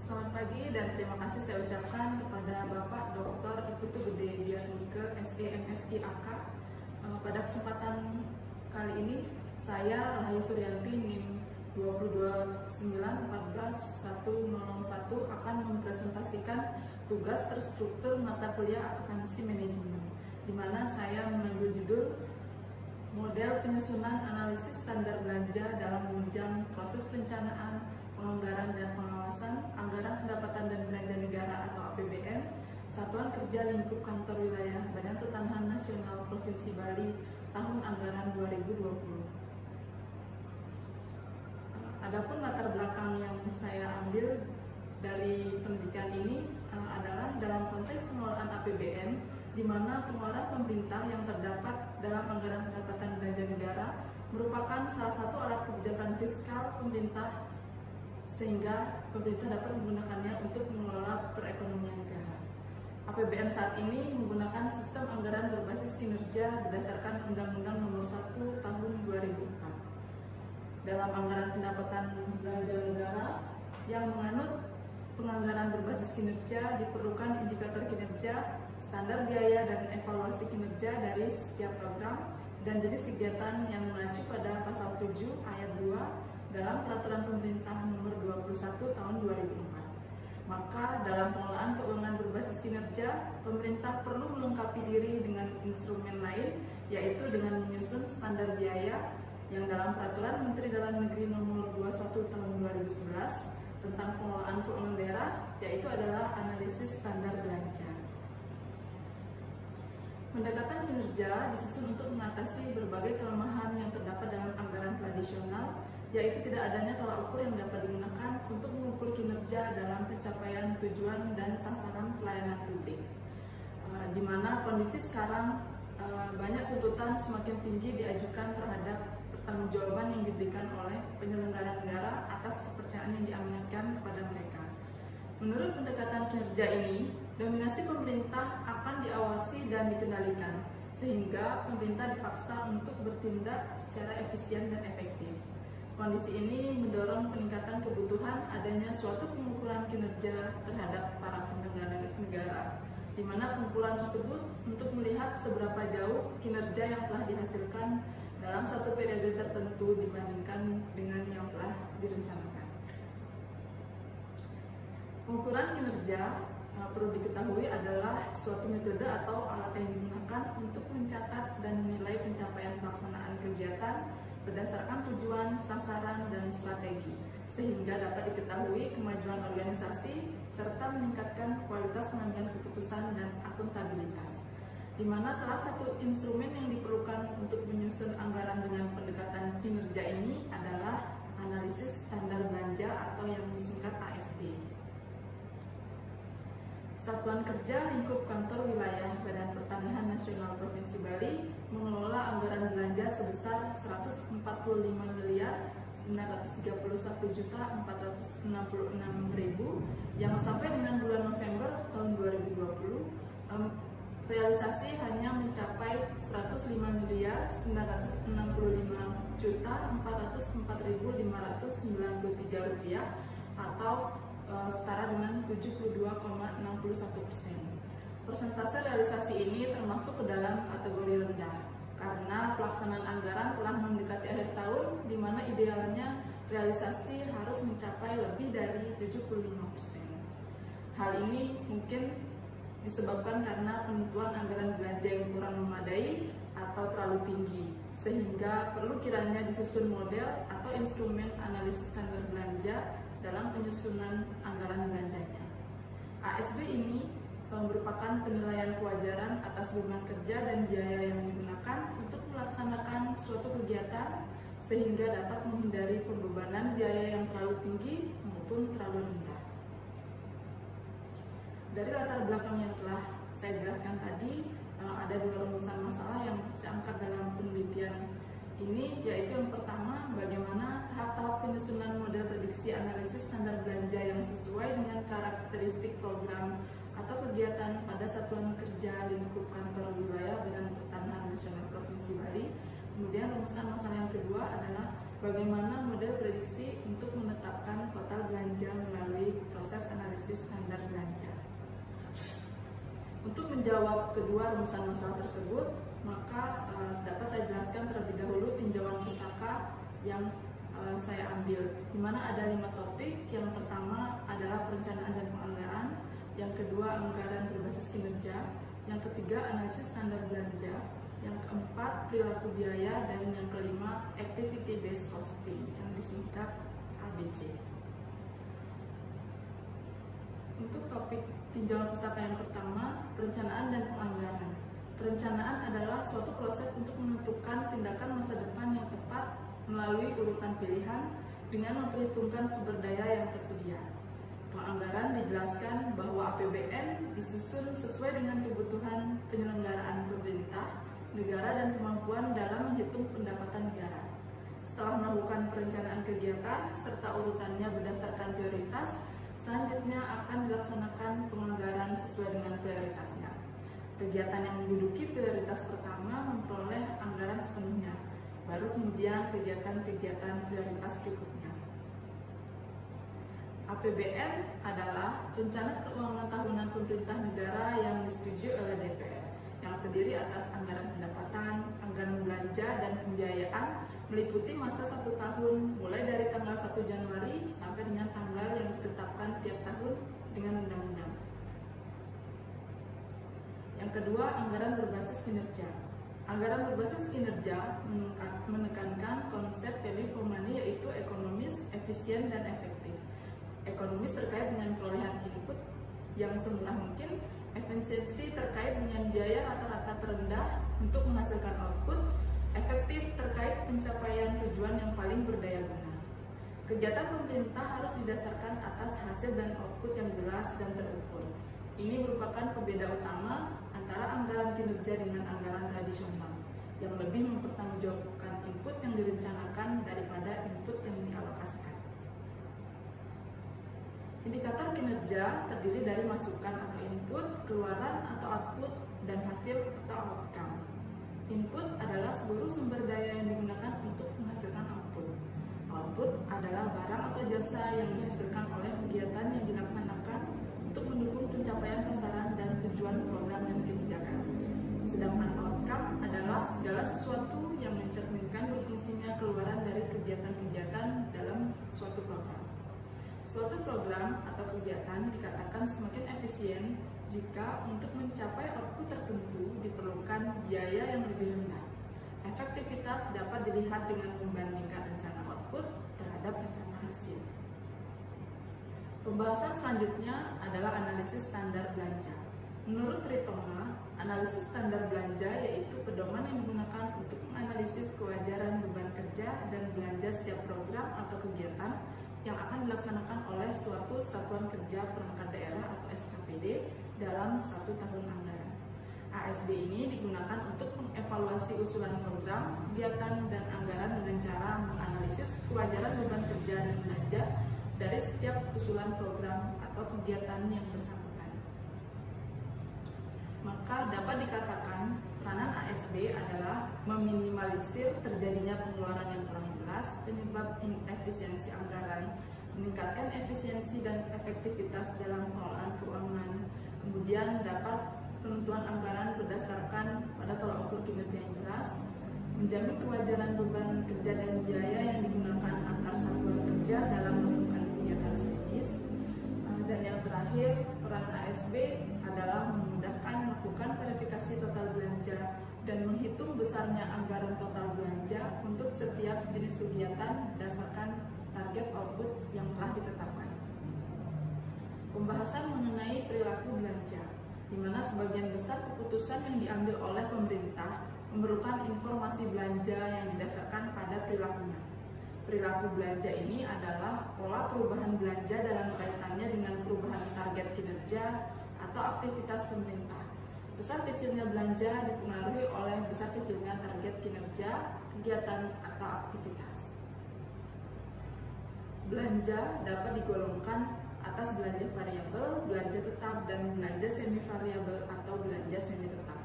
Selamat pagi dan terima kasih saya ucapkan kepada Bapak Dr. Iputu Gede Diatmike SEMSI AK. Pada kesempatan kali ini saya Rahayu Suryanti NIM 229141101 akan mempresentasikan tugas terstruktur mata kuliah akuntansi manajemen, di mana saya mengambil judul model penyusunan analisis standar belanja dalam menunjang proses perencanaan, penganggaran dan pengawasan anggaran pendapatan dan belanja negara atau APBN Satuan Kerja Lingkup Kantor Wilayah Badan Pertanahan Nasional Provinsi Bali tahun anggaran 2020. Adapun latar belakang yang saya ambil dari penelitian ini adalah dalam konteks pengelolaan APBN, di mana pengeluaran pemerintah yang terdapat dalam anggaran pendapatan belanja negara merupakan salah satu alat kebijakan fiskal pemerintah, sehingga pemerintah dapat menggunakannya untuk mengelola perekonomian negara. APBN saat ini menggunakan sistem anggaran berbasis kinerja berdasarkan Undang-Undang Nomor 1 Tahun 2004. Dalam anggaran pendapatan belanja negara yang menganut penganggaran berbasis kinerja, diperlukan indikator kinerja, standar biaya dan evaluasi kinerja dari setiap program dan jenis kegiatan yang mengacu pada pasal 7 ayat 2 dalam Peraturan Pemerintah Nomor 21 Tahun 2004. Maka dalam pengelolaan keuangan berbasis kinerja, pemerintah perlu melengkapi diri dengan instrumen lain, yaitu dengan menyusun standar biaya yang dalam Peraturan Menteri Dalam Negeri Nomor 21 Tahun 2011 tentang pengelolaan keuangan daerah, yaitu adalah analisis standar belanja. Pendekatan kinerja disusun untuk mengatasi berbagai kelemahan yang terdapat dalam anggaran tradisional, yaitu tidak adanya tolak ukur yang dapat digunakan untuk mengukur kinerja dalam pencapaian tujuan dan sasaran pelayanan publik. Di mana kondisi sekarang banyak tuntutan semakin tinggi diajukan terhadap pertanggungjawaban yang diberikan oleh penyelenggara negara atas kepercayaan yang diamanatkan kepada mereka. Menurut pendekatan kinerja ini, dominasi pemerintah akan diawasi dan dikendalikan, sehingga pemerintah dipaksa untuk bertindak secara efisien dan efektif. Kondisi ini mendorong peningkatan kebutuhan adanya suatu pengukuran kinerja terhadap para penyelenggara negara, di mana pengukuran tersebut untuk melihat seberapa jauh kinerja yang telah dihasilkan dalam satu periode tertentu dibandingkan dengan yang telah direncanakan. Pengukuran kinerja perlu diketahui adalah suatu metode atau alat yang digunakan untuk mencatat dan menilai pencapaian pelaksanaan kegiatan berdasarkan tujuan, sasaran, dan strategi, sehingga dapat diketahui kemajuan organisasi serta meningkatkan kualitas pengambilan keputusan dan akuntabilitas. Di mana salah satu instrumen yang diperlukan untuk menyusun anggaran dengan pendekatan kinerja ini adalah analisis standar belanja atau yang disingkat ASB. Satuan Kerja Lingkup Kantor Wilayah Badan Pertanahan Nasional Provinsi Bali mengelola anggaran belanja sebesar Rp141.931.466.000 yang sampai dengan bulan November tahun 2020 realisasi hanya mencapai Rp105.965.404.593 atau setara dengan 72,61%. Persentase realisasi ini termasuk ke dalam kategori rendah karena pelaksanaan anggaran telah mendekati akhir tahun, di mana idealnya realisasi harus mencapai lebih dari 75%. Hal ini mungkin disebabkan karena penentuan anggaran belanja yang kurang memadai atau terlalu tinggi, sehingga perlu kiranya disusun model atau instrumen analisis standar belanja dalam penyusunan anggaran belanjanya. ASB ini merupakan penilaian kewajaran atas beban kerja dan biaya yang digunakan untuk melaksanakan suatu kegiatan, sehingga dapat menghindari pembebanan biaya yang terlalu tinggi maupun terlalu rendah. Dari latar belakang yang telah saya jelaskan tadi, ada dua rumusan masalah yang saya angkat dalam penelitian ini, yaitu yang pertama, bagaimana tahap-tahap penyusunan model prediksi analisis standar belanja yang sesuai dengan karakteristik program atau kegiatan pada Satuan Kerja Lingkup Kantor Wilayah Badan Pertanahan Nasional Provinsi Bali. Kemudian rumusan masalah yang kedua adalah bagaimana model prediksi untuk menetapkan total belanja melalui proses analisis Untuk menjawab kedua rumusan masalah tersebut, maka dapat saya jelaskan terlebih dahulu tinjauan pustaka yang saya ambil, di mana ada 5 topik. Yang pertama adalah perencanaan dan penganggaran, yang kedua anggaran berbasis kinerja, yang ketiga analisis standar belanja, yang keempat perilaku biaya, dan yang kelima activity based costing yang disingkat ABC. Untuk topik tinjauan pustaka yang pertama, perencanaan dan penganggaran. Perencanaan adalah suatu proses untuk menentukan tindakan masa depan yang tepat melalui urutan pilihan dengan memperhitungkan sumber daya yang tersedia. Penganggaran dijelaskan bahwa APBN disusun sesuai dengan kebutuhan penyelenggaraan pemerintah, negara, dan kemampuan dalam menghitung pendapatan negara. Setelah melakukan perencanaan kegiatan serta urutannya berdasarkan prioritas, selanjutnya akan dilaksanakan penganggaran sesuai dengan prioritasnya. Kegiatan yang menduduki prioritas pertama memperoleh anggaran sepenuhnya, baru kemudian kegiatan-kegiatan prioritas berikutnya. APBN adalah rencana keuangan tahunan pemerintah negara yang disetujui oleh DPR, yang terdiri atas anggaran pendapatan, anggaran belanja, dan pembiayaan, meliputi masa 1 tahun mulai dari tanggal 1 Januari sampai dengan tanggal yang ditetapkan tiap tahun dengan undang-undang. Yang kedua, anggaran berbasis kinerja. Anggaran berbasis kinerja menekankan konsep value for money, yaitu ekonomis, efisien, dan efektif. Ekonomis terkait dengan perolehan input yang semurah mungkin, efisiensi terkait dengan biaya rata-rata terendah untuk menghasilkan output, efektif terkait pencapaian tujuan yang paling berdaya guna. Kegiatan pemerintah harus didasarkan atas hasil dan output yang jelas dan terukur. Ini merupakan pembeda utama antara anggaran kinerja dengan anggaran tradisional, yang lebih mempertanggungjawabkan input yang direncanakan daripada input yang dialokasikan. Indikator kinerja terdiri dari masukan atau input, keluaran atau output, dan hasil atau outcome. Input adalah seluruh sumber daya yang digunakan untuk menghasilkan output. Output adalah barang atau jasa yang dihasilkan oleh kegiatan yang dilaksanakan untuk mendukung pencapaian sasaran dan tujuan program dan kebijakan. Sedangkan outcome adalah segala sesuatu yang mencerminkan berfungsinya keluaran dari kegiatan-kegiatan dalam suatu program. Suatu program atau kegiatan dikatakan semakin efisien jika untuk mencapai output tertentu diperlukan biaya yang lebih rendah. Efektivitas dapat dilihat dengan membandingkan rencana output terhadap rencana hasil. Pembahasan selanjutnya adalah analisis standar belanja. Menurut Ritonga, analisis standar belanja yaitu pedoman yang digunakan untuk menganalisis kewajaran beban kerja dan belanja setiap program atau kegiatan yang akan dilaksanakan oleh suatu satuan kerja perangkat daerah atau SKPD dalam 1 tahun anggaran. ASB ini digunakan untuk mengevaluasi usulan program, kegiatan, dan anggaran dengan cara menganalisis kewajaran beban kerja dan belanja dari setiap usulan program atau kegiatan yang bersangkutan. Maka dapat dikatakan peranan ASB adalah meminimalisir terjadinya pengeluaran yang kurang jelas, penyebab inefisiensi anggaran, meningkatkan efisiensi dan efektivitas dalam pengelolaan keuangan, kemudian dapat penentuan anggaran berdasarkan pada tolak ukur kinerja yang jelas, menjamin kewajaran beban kerja dan biaya yang digunakan antar satuan kerja dalam melakukan kegiatan sejenis, dan yang terakhir peran ASB adalah memudahkan melakukan verifikasi total belanja dan menghitung besarnya anggaran total belanja untuk setiap jenis kegiatan berdasarkan target output yang telah ditetapkan. Pembahasan mengenai perilaku belanja, di mana sebagian besar keputusan yang diambil oleh pemerintah memerlukan informasi belanja yang didasarkan pada perilakunya. Perilaku belanja ini adalah pola perubahan belanja dalam kaitannya dengan perubahan target kinerja atau aktivitas pemerintah. Besar kecilnya belanja dipengaruhi oleh besar kecilnya target kinerja, kegiatan, atau aktivitas. Belanja dapat digolongkan atas belanja variabel, belanja tetap, dan belanja semi variabel atau belanja semi tetap.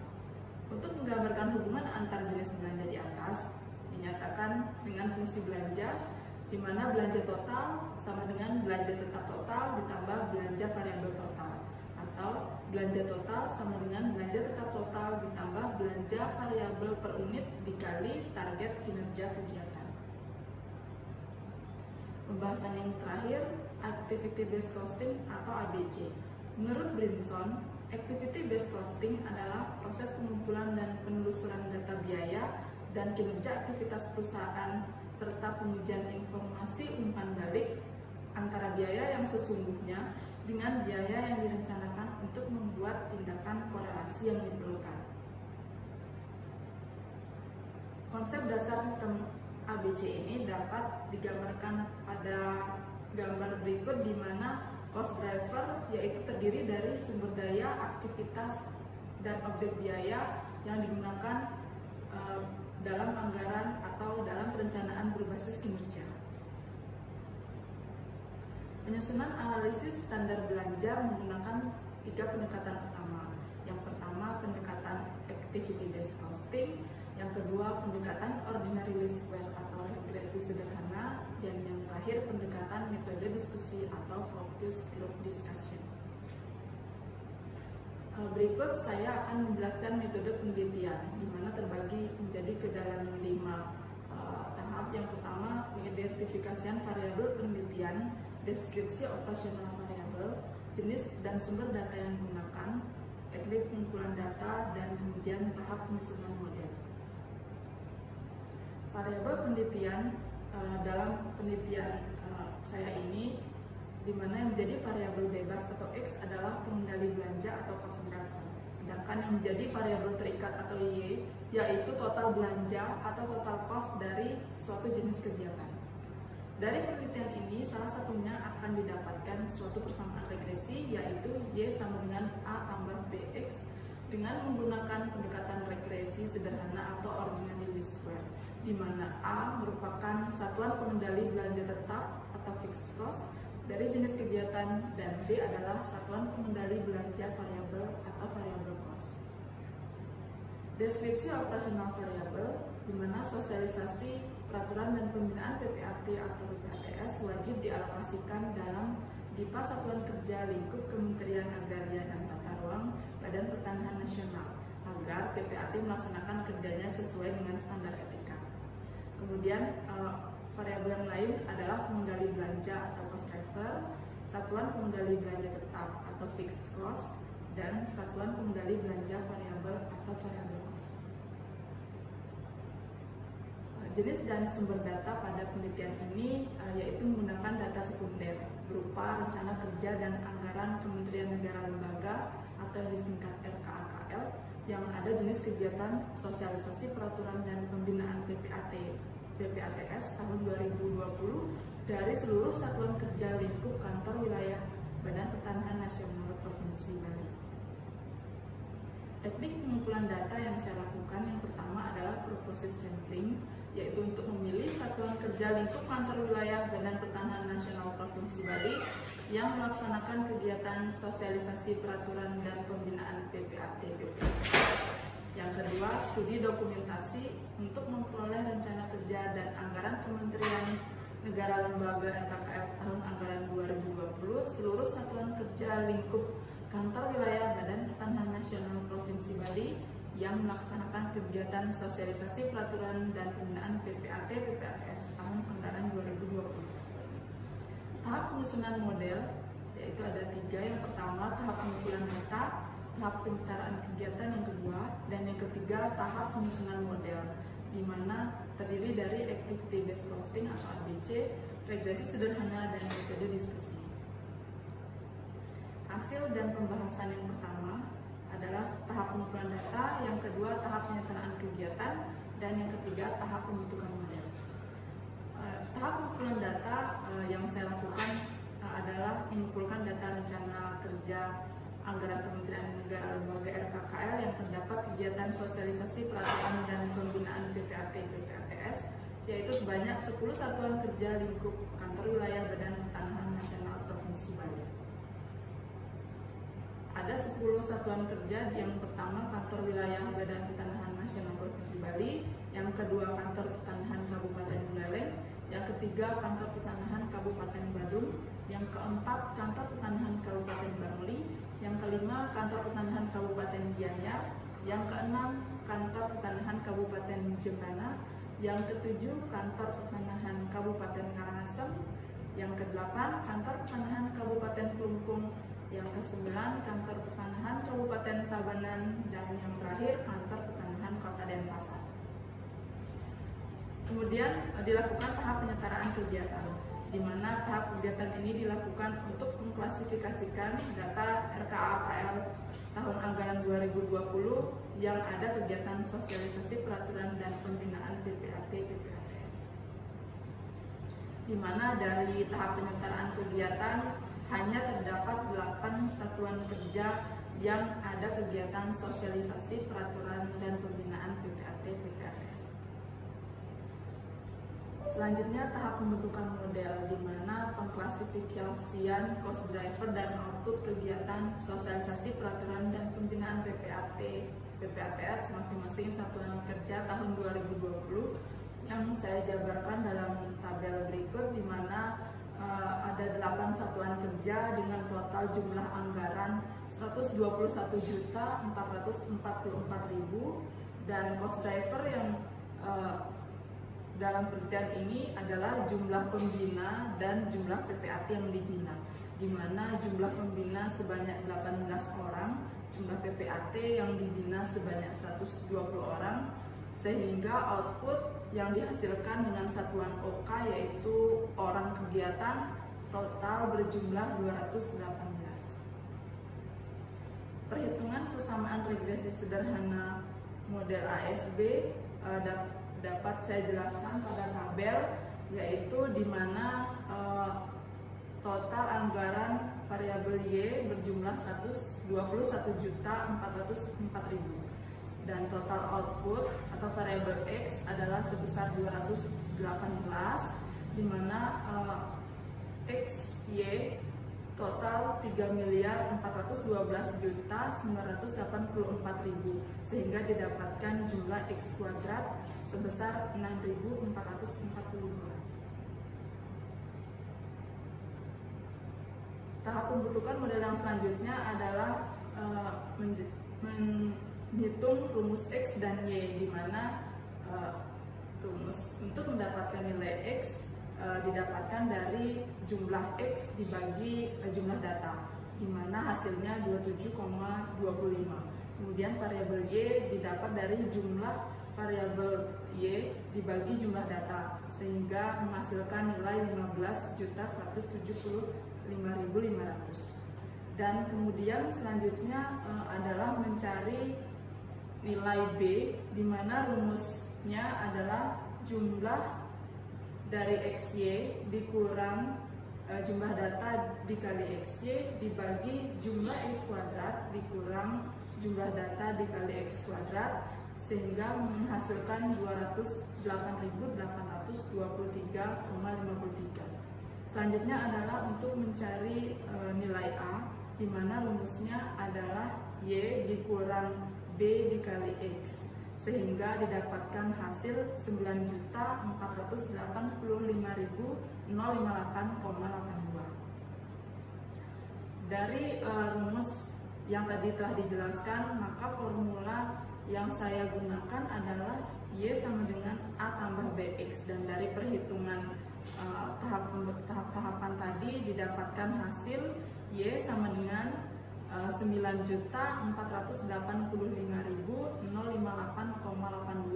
Untuk menggambarkan hubungan antar jenis belanja di atas, dinyatakan dengan fungsi belanja, di mana belanja total sama dengan belanja tetap total ditambah belanja variabel total, atau belanja total sama dengan belanja tetap total ditambah belanja variabel per unit dikali target kinerja kegiatan. Pembahasan yang terakhir, Activity Based Costing atau ABC. Menurut Brimson, Activity Based Costing adalah proses pengumpulan dan penelusuran data biaya dan kinerja aktivitas perusahaan serta pengujian informasi umpan balik antara biaya yang sesungguhnya dengan biaya yang direncanakan untuk membuat tindakan korelasi yang diperlukan. Konsep dasar sistem ABC ini dapat digambarkan pada gambar berikut, di mana cost driver yaitu terdiri dari sumber daya, aktivitas, dan objek biaya yang digunakan dalam anggaran atau dalam perencanaan berbasis kinerja. Penyusunan analisis standar belanja menggunakan 3 pendekatan utama. Yang pertama, pendekatan activity based costing, yang kedua, pendekatan ordinary least square atau regresi sederhana, dan yang terakhir, pendekatan metode diskusi atau focus group discussion. Berikut saya akan menjelaskan metode penelitian, di mana terbagi menjadi ke dalam 5 tahap. Yang pertama, pengidentifikasian variabel penelitian, deskripsi operasional variabel, jenis dan sumber data yang digunakan, teknik pengumpulan data, dan kemudian tahap penyusunan model. Variabel penelitian dalam penelitian saya ini, di mana yang menjadi variabel bebas atau X adalah pengendali belanja atau cost driver, sedangkan yang menjadi variabel terikat atau Y yaitu total belanja atau total cost dari suatu jenis kegiatan. Dari penelitian ini, salah satunya akan didapatkan suatu persamaan regresi, yaitu Y sama dengan A tambah BX dengan menggunakan pendekatan regresi sederhana atau ordinary least square, di mana A merupakan satuan pengendali belanja tetap atau fixed cost dari jenis kegiatan, dan B adalah satuan pengendali belanja variabel atau variable cost. Deskripsi operasional variabel, di mana sosialisasi peraturan dan pembinaan PPAT atau PPATS wajib dialokasikan dalam DIPA Satuan Kerja Lingkup Kementerian Agraria dan Tata Ruang Badan Pertanahan Nasional agar PPAT melaksanakan kerjanya sesuai dengan standar etika. Kemudian variabel yang lain adalah pengendali belanja atau cost driver, satuan pengendali belanja tetap atau fixed cost, dan satuan pengendali belanja variabel atau variable cost. Jenis dan sumber data pada penelitian ini yaitu menggunakan data sekunder berupa rencana kerja dan anggaran Kementerian Negara Lembaga atau yang disingkat RKAKL, yang ada jenis kegiatan sosialisasi peraturan dan pembinaan PPATS tahun 2020 dari seluruh satuan kerja lingkup kantor wilayah Badan Pertanahan Nasional Provinsi Bali. Teknik pengumpulan data yang saya lakukan yang pertama adalah purposive sampling, yaitu untuk memilih satuan kerja lingkup kantor wilayah Badan Pertanahan Nasional Provinsi Bali yang melaksanakan kegiatan sosialisasi peraturan dan pembinaan PPAT-PPATS. Yang kedua, studi dokumentasi untuk memperoleh rencana kerja dan anggaran Kementerian Negara Lembaga RKKL tahun anggaran 2020 seluruh satuan kerja lingkup kantor wilayah Badan Pertanahan Nasional Provinsi Bali yang melaksanakan kegiatan sosialisasi peraturan dan pembinaan PPAT-PPATS tahun anggaran 2020. Tahap penyusunan model yaitu ada 3. Yang pertama, tahap pengumpulan data, tahap penyetaraan kegiatan yang kedua, dan yang ketiga, tahap penyusunan model, di mana terdiri dari activity based costing atau ABC, regresi sederhana, dan metode diskusi. Hasil dan pembahasan yang pertama adalah tahap pengumpulan data, yang kedua tahap penyelenggaraan kegiatan, dan yang ketiga tahap pembentukan model. Tahap pengumpulan data yang saya lakukan adalah mengumpulkan data rencana kerja anggaran Kementerian Negara Lembaga RKKL yang terdapat kegiatan sosialisasi peraturan dan pembinaan PPAT-PPATS, yaitu sebanyak 10 satuan kerja lingkup kantor wilayah Badan Pertanahan Nasional Provinsi Bali. Ada 10 satuan kerja, yang pertama kantor wilayah Badan Pertanahan Nasional Provinsi Bali, yang kedua kantor pertanahan Kabupaten Buleleng, yang ketiga kantor pertanahan Kabupaten Badung, yang keempat kantor pertanahan Kabupaten Bangli, yang kelima kelima, Kantor Pertanahan Kabupaten Gianyar. Yang keenam, Kantor Pertanahan Kabupaten Jepara. Yang ketujuh, Kantor Pertanahan Kabupaten Karangasem. Yang kedelapan, Kantor Pertanahan Kabupaten Klungkung. Yang kesembilan, Kantor Pertanahan Kabupaten Tabanan. Dan yang terakhir, Kantor Pertanahan Kota Denpasar. Kemudian dilakukan tahap penyetaraan kegiatan, di mana tahap kegiatan ini dilakukan untuk mengklasifikasikan data RKA-KL tahun anggaran 2020 yang ada kegiatan sosialisasi peraturan dan pembinaan PPAT-PPATS. Di mana dari tahap penyetaraan kegiatan hanya terdapat 8 satuan kerja yang ada kegiatan sosialisasi peraturan dan pembinaan PPAT-PPATS. Selanjutnya tahap pembentukan model, di mana pengklasifikasian cost driver dan output kegiatan sosialisasi peraturan dan pembinaan PPAT-PPATS masing-masing satuan kerja tahun 2020 yang saya jabarkan dalam tabel berikut, di mana ada 8 satuan kerja dengan total jumlah anggaran 121.444.000 dan cost driver yang dalam penelitian ini adalah jumlah pembina dan jumlah PPAT yang dibina, di mana jumlah pembina sebanyak 18 orang, jumlah PPAT yang dibina sebanyak 120 orang, sehingga output yang dihasilkan dengan satuan OK yaitu orang kegiatan total berjumlah 218. Perhitungan persamaan regresi sederhana model ASB dapat saya jelaskan pada tabel, yaitu di mana total anggaran variabel Y berjumlah 121.404.000 dan total output atau variabel X adalah sebesar 218, di mana XY total 3.412.984.000 sehingga didapatkan jumlah X kuadrat sebesar 6.442. Tahap pembentukan model yang selanjutnya adalah menghitung rumus X dan Y, di mana rumus untuk mendapatkan nilai X didapatkan dari jumlah X dibagi jumlah data, di mana hasilnya 27,25. Kemudian variabel Y didapat dari jumlah variabel Y dibagi jumlah data, sehingga menghasilkan nilai 15.175.500. Dan kemudian selanjutnya adalah mencari nilai B, di mana rumusnya adalah jumlah dari XY dikurang jumlah data dikali XY dibagi jumlah X kuadrat dikurang jumlah data dikali X kuadrat, sehingga menghasilkan 208.823,53. Selanjutnya adalah untuk mencari nilai A, di mana rumusnya adalah Y dikurang B dikali X, sehingga didapatkan hasil 9.485.058,82. Dari rumus yang tadi telah dijelaskan, maka formula yang saya gunakan adalah Y sama dengan A tambah BX, dan dari perhitungan tahap-tahapan tadi didapatkan hasil Y sama dengan 9.485.058,82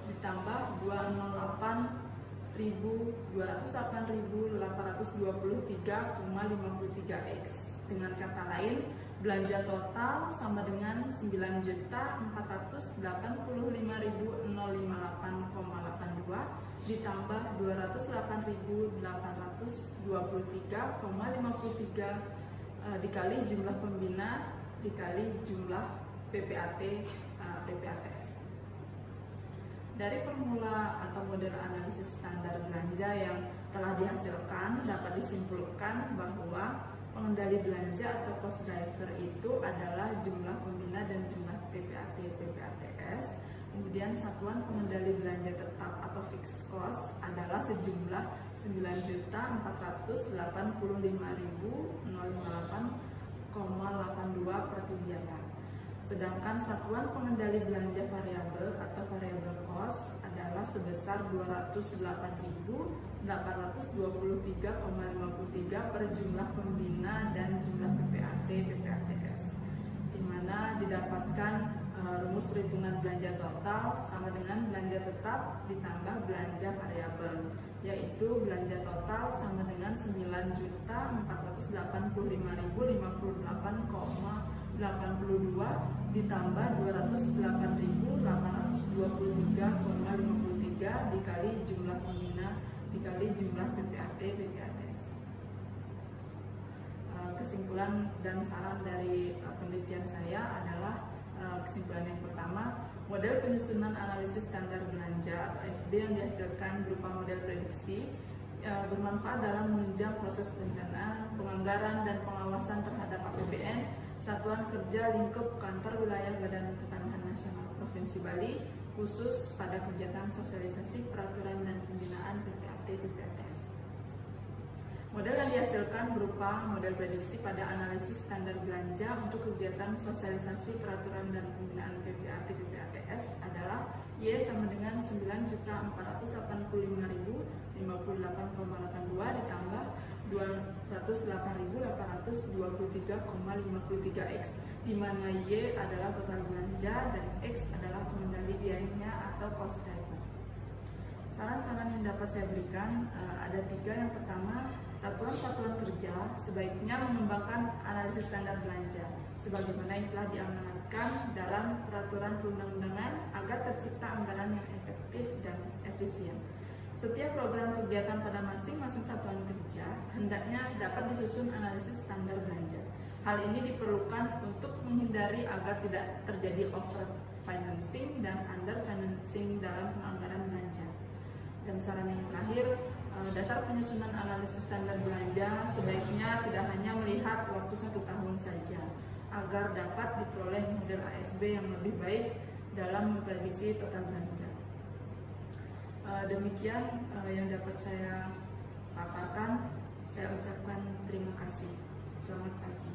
ditambah 208.823,53X. Dengan kata lain, belanja total sama dengan 9.485.058,82 ditambah 208.823,53 dikali jumlah pembina dikali jumlah PPAT-PPATS. Dari formula atau model analisis standar belanja yang telah dihasilkan, dapat disimpulkan bahwa pengendali belanja atau cost driver itu adalah jumlah pembina dan jumlah PPAT-PPATS. Kemudian satuan pengendali belanja tetap atau fixed cost adalah sejumlah 9.485.058,82 per kegiatan. Sedangkan satuan pengendali belanja variabel atau variable cost adalah sebesar 208.823,53 per jumlah pembina dan jumlah PPAT/PPATS, di mana didapatkan rumus perhitungan belanja total sama dengan belanja tetap ditambah belanja variabel, yaitu belanja total sama dengan 9.485.058,82 ditambah 208.823,53 dikali jumlah pembina dikali jumlah PPAT/PPATS. Kesimpulan dan saran dari penelitian saya adalah kesimpulan yang pertama, model penyusunan analisis standar belanja atau SD yang dihasilkan berupa model prediksi bermanfaat dalam menunjang proses perencanaan, penganggaran, dan pengawasan terhadap APBN Satuan Kerja Lingkup Kantor Wilayah Badan Ketahanan Nasional Provinsi Bali, khusus pada kegiatan sosialisasi peraturan dan pembinaan PPAT/PPATS. Model yang dihasilkan berupa model prediksi pada analisis standar belanja untuk kegiatan sosialisasi peraturan dan pembinaan PPAT/PPATS adalah Y sama dengan 9.485.058,82 ditambah 208.823,53 X, di mana Y adalah total belanja dan X adalah pengendali biayanya atau cost driver. Saran-saran yang dapat saya berikan ada 3. Yang pertama, satuan-satuan kerja sebaiknya mengembangkan analisis standar belanja sebagaimana yang telah diamanatkan dalam peraturan perundang-undangan agar tercipta anggaran yang efektif dan efisien. Setiap program kegiatan pada masing-masing satuan kerja hendaknya dapat disusun analisis standar belanja. Hal ini diperlukan untuk menghindari agar tidak terjadi over financing dan under financing dalam penganggaran belanja. Dan saran yang terakhir, dasar penyusunan analisis standar belanja sebaiknya tidak hanya melihat waktu 1 tahun saja, agar dapat diperoleh model ASB yang lebih baik dalam memprediksi total belanja. Demikian yang dapat saya paparkan. Saya ucapkan terima kasih. Selamat pagi.